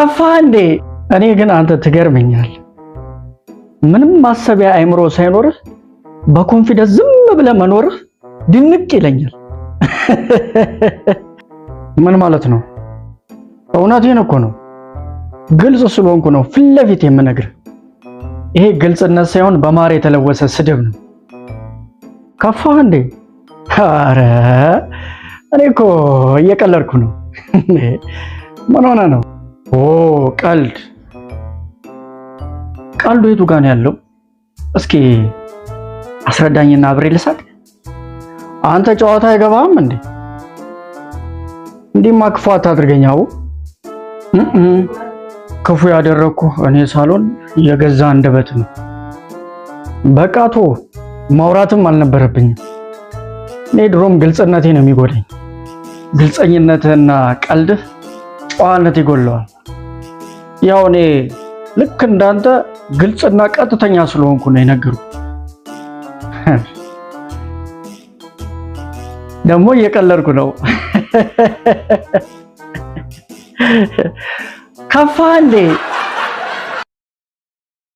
ከፋ እንዴ? እኔ ግን አንተ ትገርመኛል። ምንም ማሰቢያ አይምሮ ሳይኖርህ በኮንፊደንስ ዝም ብለህ መኖርህ ድንቅ ይለኛል። ምን ማለት ነው? እውነቴን እኮ ነው። ግልጽ ስለሆንኩ ነው ፊት ለፊት የምነግርህ። ይሄ ግልጽነት ሳይሆን በማር የተለወሰ ስድብ ነው። ከፋ እንዴ? ኧረ እኔ እኮ እየቀለድኩ ነው። ምን ሆነ ነው? ኦ ቀልድ። ቀልዱ የቱ ጋር ነው ያለው? እስኪ አስረዳኝና አብሬ ልሳቅ። አንተ ጨዋታ አይገባም እንዴ? እንዲህማ ክፉ አታድርገኝ። አዎ ክፉ ያደረኩ እኔ ሳልሆን የገዛ አንደበት ነው። በቃ ቶ ማውራትም አልነበረብኝም። እኔ ድሮም ግልጽነቴ ነው የሚጎዳኝ። ግልጸኝነትና ቀልድህ ጨዋነት ይጎለዋል። ያው እኔ ልክ እንዳንተ ግልጽና ቀጥተኛ ስለሆንኩ ነው የነገርኩህ። ደግሞ እየቀለድኩ ነው። ከፋ እንዴ?